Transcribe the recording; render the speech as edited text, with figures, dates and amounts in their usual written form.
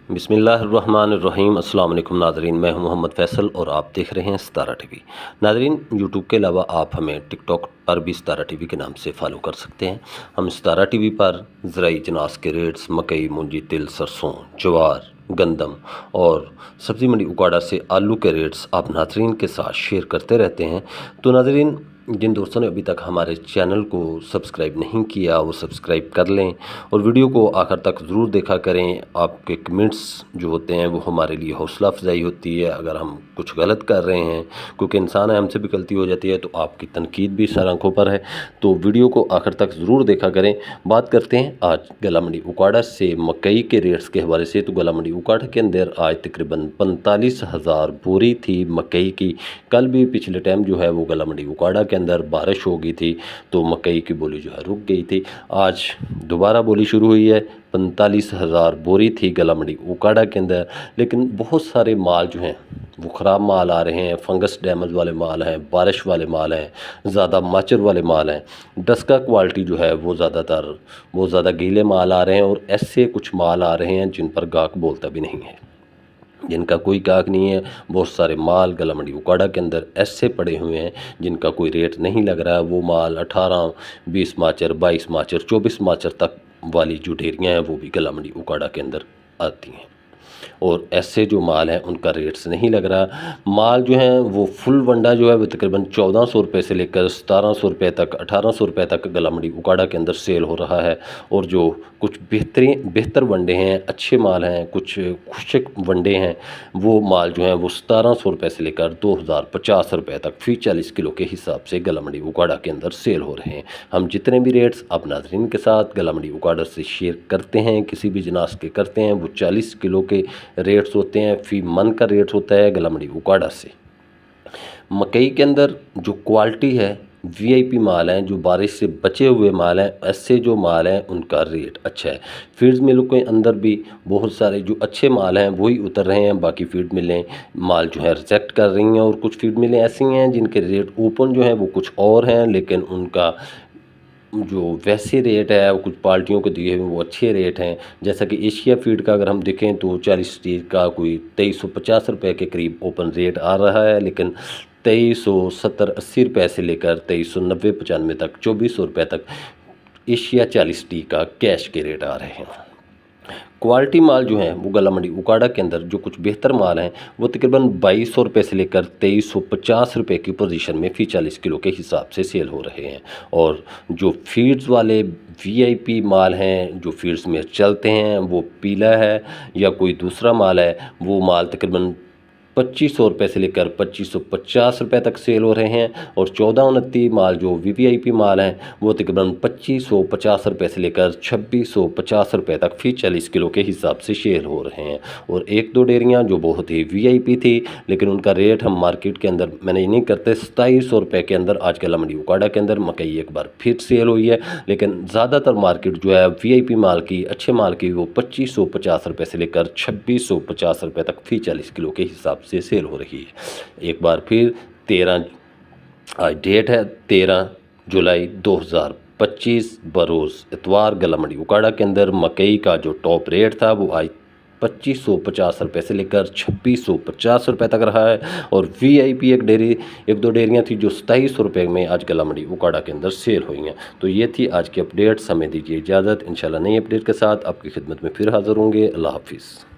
बिस्मिल्लाहिर्रहमानिर्रहीम। अस्सलाम वालेकुम नाज़रीन, मैं हूं मोहम्मद फ़ैसल और आप देख रहे हैं सितारा टीवी। नाज़रीन, यूट्यूब के अलावा आप हमें टिकटॉक पर भी सितारा टीवी के नाम से फॉलो कर सकते हैं। हम सितारा टीवी पर ज़राई जनास के रेट्स, मकई, मूंजी, तिल, सरसों, ज्वार, गंदम और सब्ज़ी मंडी उकाड़ा से आलू के रेट्स आप नाज़रीन के साथ शेयर करते रहते हैं। तो नाज़रीन, जिन दोस्तों ने अभी तक हमारे चैनल को सब्सक्राइब नहीं किया वो सब्सक्राइब कर लें और वीडियो को आखिर तक ज़रूर देखा करें। आपके कमेंट्स जो होते हैं वो हमारे लिए हौसला अफजाई होती है। अगर हम कुछ गलत कर रहे हैं, क्योंकि इंसान है, हमसे भी गलती हो जाती है, तो आपकी तनकीद भी सर आंखों पर है। तो वीडियो को आखिर तक ज़रूर देखा करें। बात करते हैं आज गला मंडी उकाड़ा से मकई के रेट्स के हवाले से। तो गला मंडी उकाड़ा के अंदर आज तकरीबन 45,000 बोरी थी मकई की। कल भी पिछले टाइम जो है वो गला मंडी उकाड़ा के अंदर बारिश हो गई थी, तो मकई की बोली जो है रुक गई थी। आज दोबारा बोली शुरू हुई है। 45,000 बोरी थी गला मंडी उकाड़ा के अंदर, लेकिन बहुत सारे माल जो हैं वो ख़राब माल आ रहे हैं। फंगस डैमेज वाले माल हैं, बारिश वाले माल हैं, ज़्यादा माचर वाले माल हैं। डस्का क्वालिटी जो है वो ज़्यादातर बहुत ज़्यादा गीले माल आ रहे हैं और ऐसे कुछ माल आ रहे हैं जिन पर गाहक बोलता भी नहीं है, जिनका कोई गाहक नहीं है। बहुत सारे माल गला मंडी उकाड़ा के अंदर ऐसे पड़े हुए हैं जिनका कोई रेट नहीं लग रहा है। वो माल 18, 20 माचर, 22 माचर, 24 माचर तक वाली जो ढेरियाँ हैं वो भी गला मंडी उकाड़ा के अंदर आती हैं, और ऐसे जो माल हैं उनका रेट्स नहीं लग रहा। माल जो है वो फुल वंडा जो है वो तकरीबन 1400 रुपये से लेकर 1700 रुपये तक, 1800 रुपये तक गला मंडी उकाड़ा के अंदर सेल हो रहा है। और जो कुछ बेहतर वंडे हैं, अच्छे माल हैं, कुछ खुशक वंडे हैं, वो माल जो हैं वो 1700 रुपये से लेकर 2050 रुपये तक फ़ी 40 किलो के हिसाब से गला मंडी उकाड़ा के अंदर सेल हो रहे हैं। हम जितने भी रेट्स आप नाज़रीन के साथ गला मंडी उकाड़ा से शेयर करते हैं, किसी भी जिनास के करते हैं, वो 40 किलो के रेट्स होते हैं। फ़ी मन का रेट होता है गला मंडी उकाड़ा से। मकई के अंदर जो क्वालिटी है, वीआईपी माल हैं, जो बारिश से बचे हुए माल हैं, ऐसे जो माल हैं उनका रेट अच्छा है। फीड्स मिलों के अंदर भी बहुत सारे जो अच्छे माल हैं वही उतर रहे हैं। बाकी फीड मिलें माल जो है रिजेक्ट कर रही हैं, और कुछ फीड मिलें ऐसी हैं जिनके रेट ओपन जो हैं वो कुछ और हैं, लेकिन उनका जो वैसे रेट है वो कुछ पार्टियों को दिए हुए वो अच्छे रेट हैं। जैसा कि एशिया फीड का अगर हम देखें तो 40 स्टीक का कोई 2350 रुपये के करीब ओपन रेट आ रहा है, लेकिन 2370-80 रुपये से लेकर 2390-95 तक, 2400 रुपये तक एशिया 40 टी का कैश के रेट आ रहे हैं। क्वालिटी माल जो हैं वो गला मंडी उकाड़ा के अंदर जो कुछ बेहतर माल हैं वो तकरीबन 2200 रुपये से लेकर 2350 रुपये की पोजीशन में फ़ी 40 किलो के हिसाब से सेल हो रहे हैं। और जो फीड्स वाले वीआईपी माल हैं, जो फीड्स में चलते हैं, वो पीला है या कोई दूसरा माल है, वो माल तकरीबन 2500 रुपये से लेकर 2550 रुपये तक सेल हो रहे हैं। और 1429 माल जो वीवीआईपी माल हैं वो तकरीबन 2550 रुपये से लेकर 2650 रुपये तक फ़ी 40 किलो के हिसाब से सेल हो रहे हैं। और एक दो डेयरियाँ जो बहुत ही वीआईपी थी, लेकिन उनका रेट हम मार्केट के अंदर मैनेज नहीं करते। 2700 रुपये के अंदर आज गला मंडी उकाड़ा के अंदर मकई एक बार फिर सेल हुई है, लेकिन ज़्यादातर मार्केट जो है वीआईपी माल की, अच्छे माल की, वो 2550 रुपये से लेकर 2650 रुपये तक फ़ी 40 किलो के हिसाब से सेल हो रही है। एक बार फिर 13 आज डेट है 13 जुलाई 2025 बरोज़ इतवार गला मंडी उकाड़ा के अंदर मकई का जो टॉप रेट था वो आज 2550 रुपये से लेकर 2650 रुपये तक रहा है। और वीआईपी एक दो डेयरियाँ थी जो 2700 रुपये में आज गला मंडी उकाड़ा के अंदर सेल हुई हैं। तो ये थी आज की अपडेट्स। हमें दीजिए इजाज़त। इंशाल्लाह नई अपडेट के साथ आपकी खिदमत में फिर हाज़िर होंगे। अल्लाह हाफिज़।